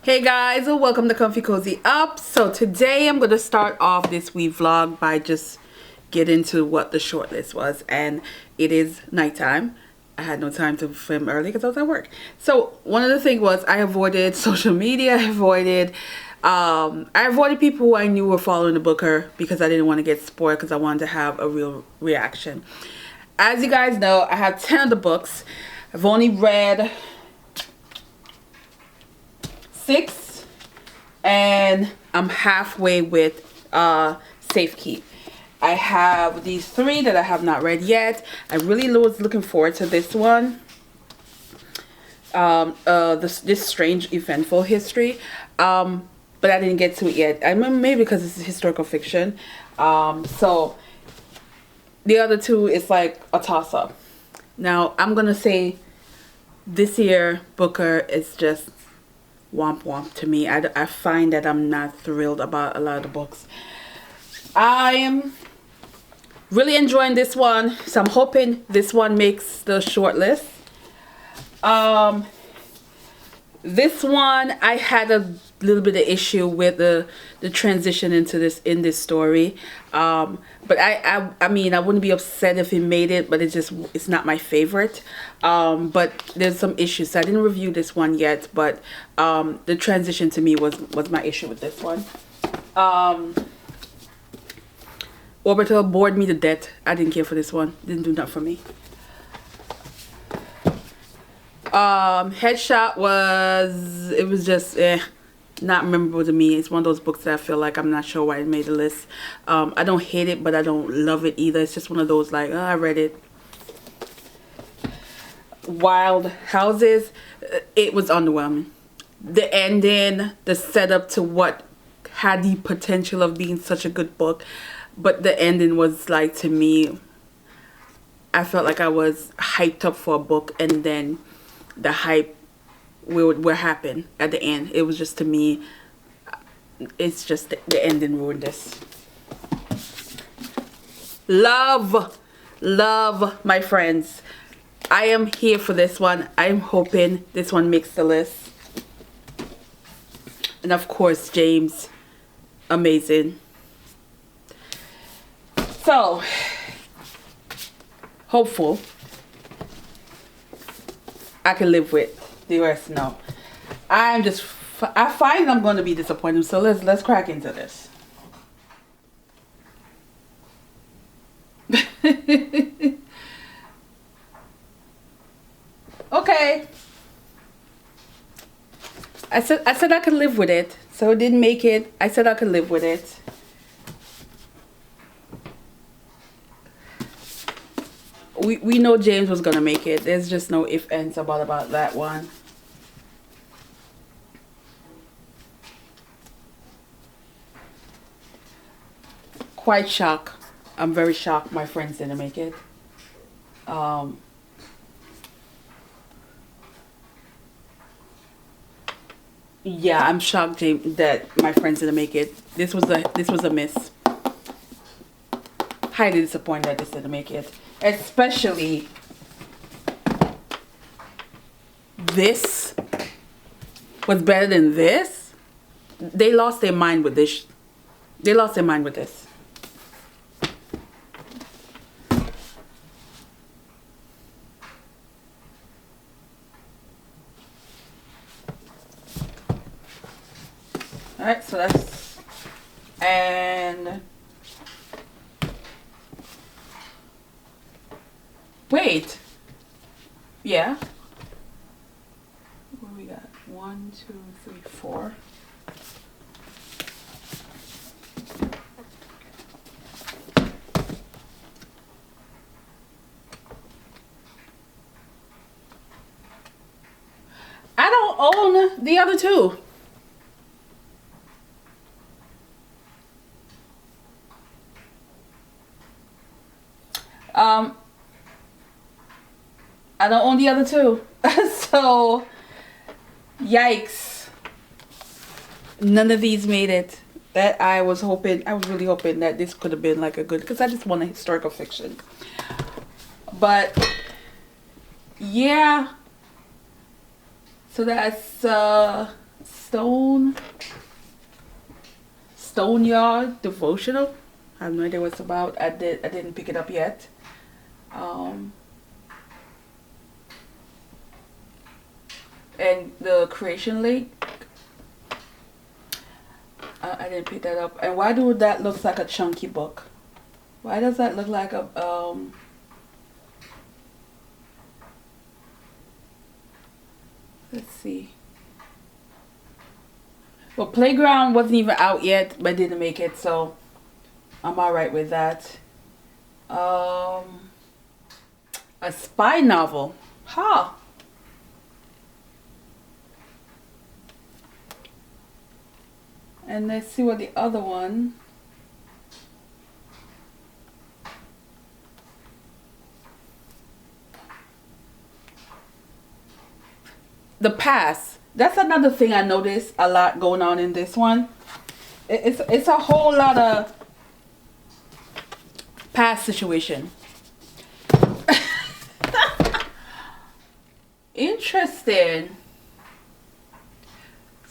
Hey guys, welcome to Comfy Cozy Up. So today I'm going to start off this wee vlog by just getting to what the shortlist was, and it is nighttime. I had no time to film early because I was at work. So one of the things was I avoided social media. I avoided people who I knew were following the booker because I didn't want to get spoiled, because I wanted to have a real reaction. As you guys know, I have 10 of the books. I've only read 6, and I'm halfway with Safe Keep. I have these 3 that I have not read yet. I really was looking forward to this one. This strange eventful history, but I didn't get to it yet. I mean, maybe because it's historical fiction. So the other 2 is like a toss-up. Now I'm gonna say this year Booker is just womp womp to me. I find that I'm not thrilled about a lot of the books. I am really enjoying this one, so I'm hoping this one makes the shortlist. This one I had a little bit of issue with the transition into this story, but I mean, I wouldn't be upset if it made it, but it's not my favorite. But there's some issues, so I didn't review this one yet, but the transition to me was my issue with this one. Orbital bored me to death. I didn't care for this one. Didn't do that for me. Headshot was just not memorable to me. It's one of those books that I feel like I'm not sure why it made the list. I don't hate it, but I don't love it either. It's just one of those like, oh, I read it. Wild Houses, it was underwhelming. The ending, the setup to what had the potential of being such a good book, but the ending was like, to me, I felt like I was hyped up for a book, and then the hype will happen at the end. It was just, to me, it's just the ending ruined this. Love, my friends. I am here for this one. I'm hoping this one makes the list. And of course, James, amazing. So, hopeful. I can live with the rest. No, I find I'm going to be disappointed. So let's crack into this. Okay. I said I could live with it. So it didn't make it. I said I could live with it. We know James was gonna make it. There's just no ifs, ands, about that one. Quite shocked. I'm very shocked my friends didn't make it. Yeah, I'm shocked, James, that my friends didn't make it. This was a miss. Highly disappointed that this didn't make it. Especially this was better than this. They lost their mind with this. They lost their mind with this. All right, so that's, and wait, yeah. What we got? 1, 2, 3, 4. I don't own the other 2. I don't own the other 2. So, yikes. None of these made it. That I was really hoping that this could have been like a good, because I just want a historical fiction. But, yeah. So that's Stone Yard devotional. I have no idea what it's about. I didn't pick it up yet. And the Creation Lake. I didn't pick that up. And why do that looks like a chunky book? Why does that look like a let's see. Well, Playground wasn't even out yet, but didn't make it, so I'm alright with that. A spy novel. Huh. And let's see what the other one. The Past. That's another thing I noticed a lot going on in this one. It's a whole lot of past situation. Interesting.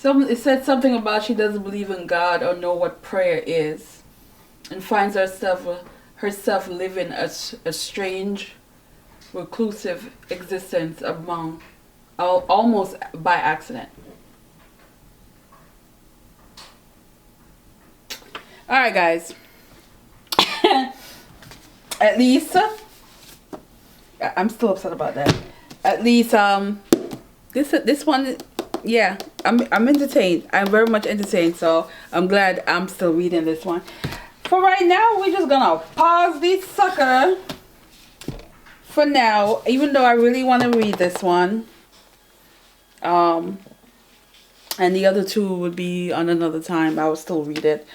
It said something about she doesn't believe in God or know what prayer is, and finds herself living a strange, reclusive existence among almost by accident. All right, guys. At least I'm still upset about that. At least this one, yeah, I'm entertained. I'm very much entertained, so I'm glad I'm still reading this one. For right now, we're just gonna pause this sucker for now, even though I really want to read this one. And the other two would be on another time. I will still read it.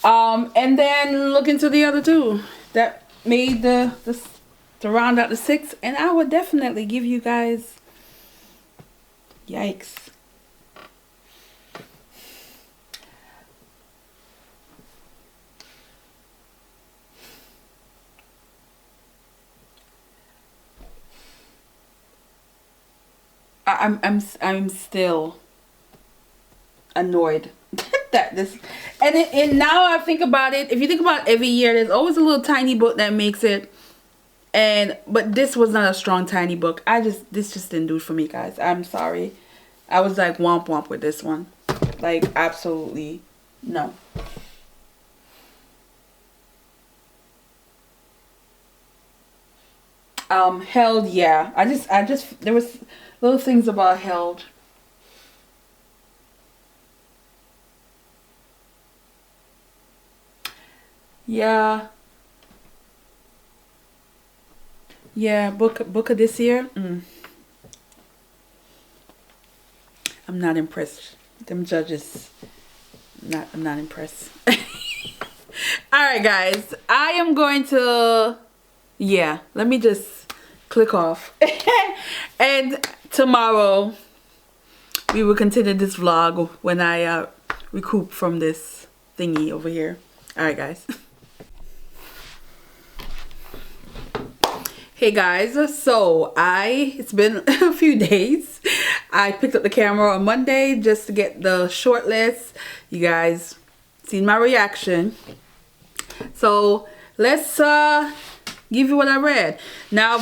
And then look into the other two that made to round out the 6, and I would definitely give you guys, yikes. I'm still annoyed that this, and now I think about it, if you think about every year, there's always a little tiny book that makes it, but this was not a strong tiny book. This just didn't do it for me, guys. I'm sorry. I was like womp womp with this one, like absolutely no. Held, yeah. I just there was little things about Held. Yeah. Yeah, book of this year. I'm not impressed. Them judges. I'm not impressed. Alright, guys. I am going to, yeah, let me just click off. And tomorrow we will continue this vlog when I recoup from this thingy over here. Alright, guys. Hey guys, so it's been a few days. I picked up the camera on Monday just to get the shortlist. You guys seen my reaction. So let's give you what I read. Now,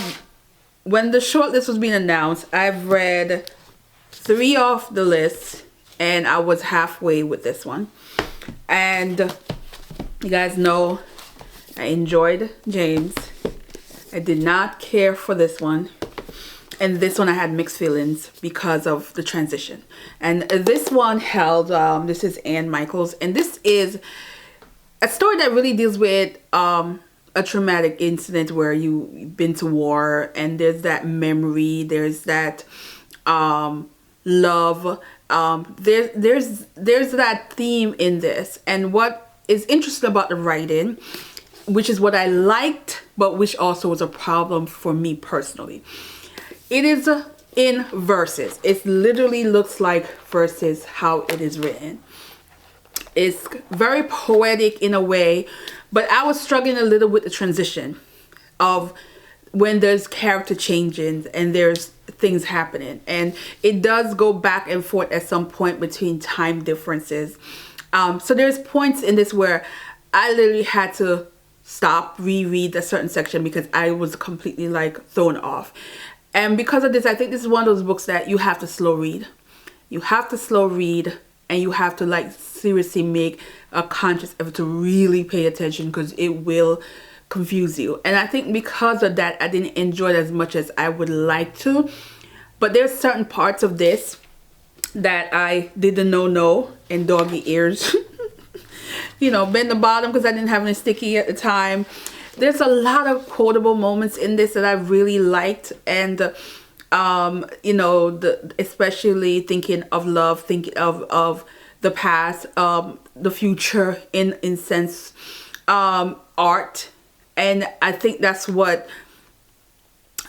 when the shortlist was being announced, I've read 3 off the list, and I was halfway with this one. And you guys know I enjoyed James. I did not care for this one. And this one I had mixed feelings because of the transition. And this one Held, this is Anne Michaels. And this is a story that really deals with a traumatic incident where you've been to war. And there's that memory. There's that love. There's that theme in this. And what is interesting about the writing, which is what I liked, but which also was a problem for me personally. It is in verses. It literally looks like verses how it is written. It's very poetic in a way, but I was struggling a little with the transition of when there's character changes and there's things happening, and it does go back and forth at some point between time differences. So there's points in this where I literally had to stop, reread a certain section because I was completely like thrown off. And because of this, I think this is one of those books that you have to slow read. You have to slow read, and you have to like seriously make a conscious effort to really pay attention, because it will confuse you. And I think because of that, I didn't enjoy it as much as I would like to. But there's certain parts of this that I didn't know and doggy ears. You know, bend the bottom because I didn't have any sticky at the time. There's a lot of quotable moments in this that I really liked. And you know, especially thinking of love, thinking of the past, the future, in sense, art. And I think that's what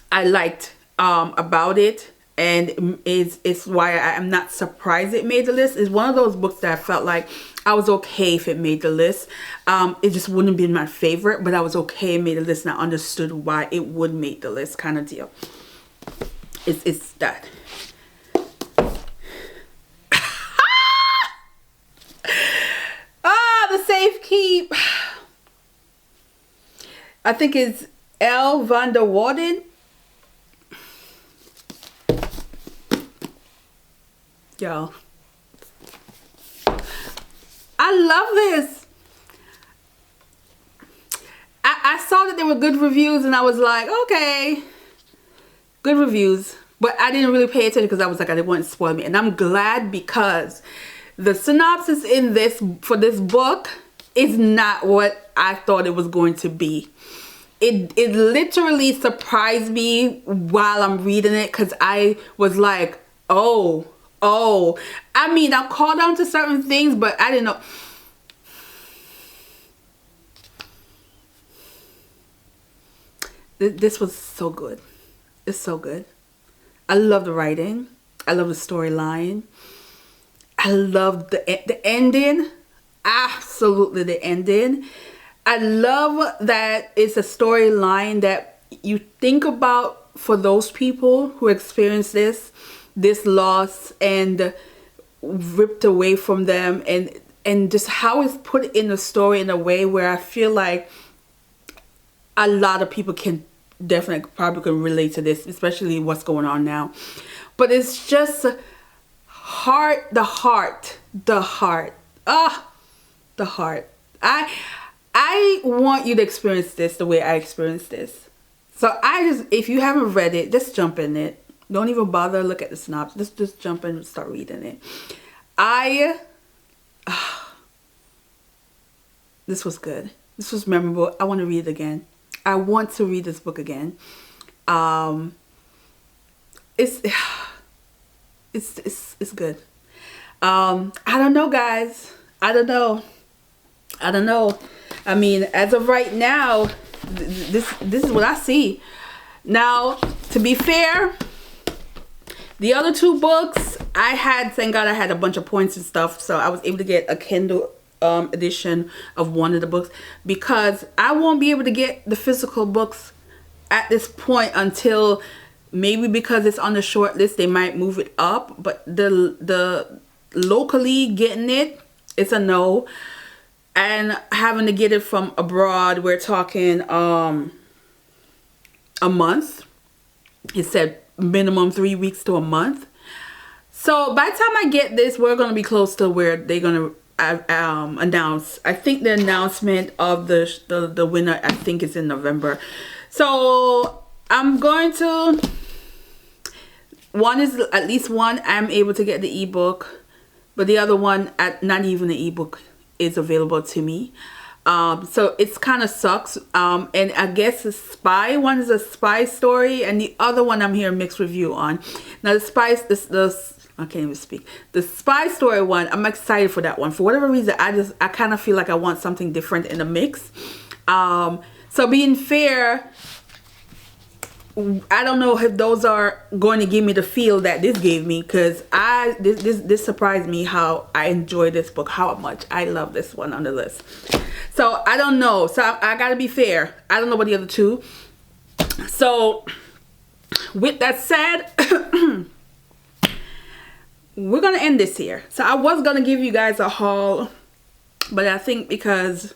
I liked about it, and it's why I'm not surprised it made the list. It's one of those books that I felt like I was okay if it made the list. It just wouldn't be my favorite, but I was okay it made the list, and I understood why it would make the list, kind of deal. It's that. The Safe Keep. I think it's L. van der Warden. Y'all, I love this. I saw that there were good reviews, and I was like, okay, good reviews. But I didn't really pay attention because I was like, I didn't want to spoil me. And I'm glad, because the synopsis in this, for this book, is not what I thought it was going to be. It literally surprised me while I'm reading it, because I was like, oh. I mean, I caught on to certain things, but I didn't know. This was so good. It's so good. I love the writing. I love the storyline. I love the ending. Absolutely, the ending. I love that it's a storyline that you think about for those people who experience this loss and ripped away from them, and just how it's put in the story in a way where I feel like a lot of people can definitely probably can relate to this, especially what's going on now. But it's just the heart. I want you to experience this the way I experienced this. So if you haven't read it, just jump in it. Don't even bother look at the synopsis. Just jump in and start reading it. This was good. This was memorable. I want to read it again. I want to read this book again. It's good. I don't know, guys. I don't know. I mean, as of right now, this is what I see. Now, to be fair, the other two books I had, thank God I had a bunch of points and stuff, so I was able to get a Kindle edition of one of the books, because I won't be able to get the physical books at this point until maybe, because it's on the short list, they might move it up. But the locally getting it's a no. And having to get it from abroad, we're talking a month. It said minimum 3 weeks to a month. So by the time I get this, we're going to be close to where they're going to announce. I think the announcement of the winner, I think, is in November. So I'm going to, at least one I'm able to get the ebook, but the other one, not even the ebook is available to me. So it's kind of sucks. And I guess the spy one is a spy story, and the other one I'm hearing mixed review on. Now I can't even speak. The spy story one, I'm excited for that one. For whatever reason, I kind of feel like I want something different in the mix. So being fair, I don't know if those are going to give me the feel that this gave me, because this surprised me how I enjoyed this book, how much I love this one on the list. So I don't know. So I gotta be fair. I don't know about the other two. So with that said, we're gonna end this here. So I was gonna give you guys a haul, but I think because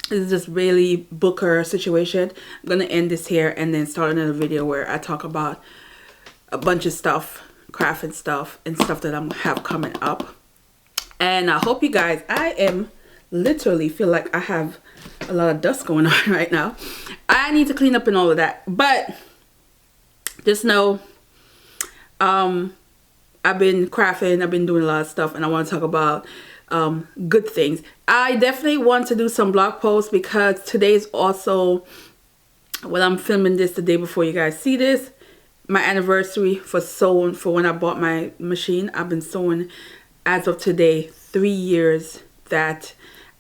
this is just really Booker situation, I'm gonna end this here and then start another video where I talk about a bunch of stuff, crafting stuff and stuff that I'm have coming up. And I hope you guys, I am literally feel like I have a lot of dust going on right now. I need to clean up and all of that, but just know I've been crafting, I've been doing a lot of stuff, and I want to talk about good things. I definitely want to do some blog posts because today is also, well, I'm filming this the day before you guys see this, my anniversary for sewing, for when I bought my machine. I've been sewing as of today 3 years that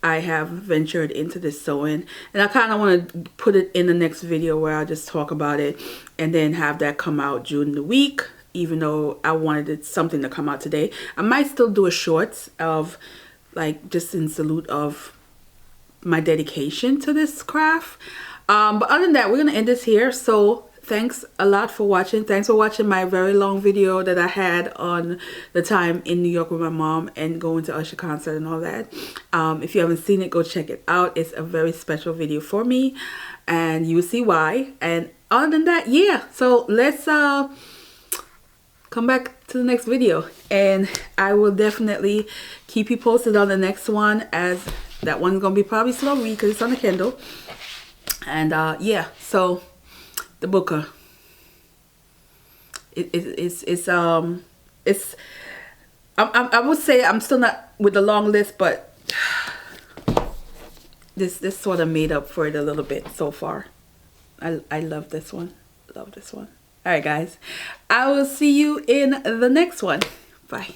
I have ventured into this sewing, and I kind of want to put it in the next video where I'll just talk about it and then have that come out during the week, even though I wanted something to come out today. I might still do a shorts of like just in salute of my dedication to this craft, but other than that, we're gonna end this here. So thanks a lot for watching. Thanks for watching my very long video that I had on the time in New York with my mom and going to Usher concert and all that. If you haven't seen it, go check it out. It's a very special video for me and you will see why. And other than that, yeah, so let's come back to the next video and I will definitely keep you posted on the next one, as that one's gonna be probably slow read because it's on the Kindle. And yeah, so the Booker, I would say I'm still not with the long list, but this sort of made up for it a little bit so far. I love this one. Love this one. All right, guys. I will see you in the next one. Bye.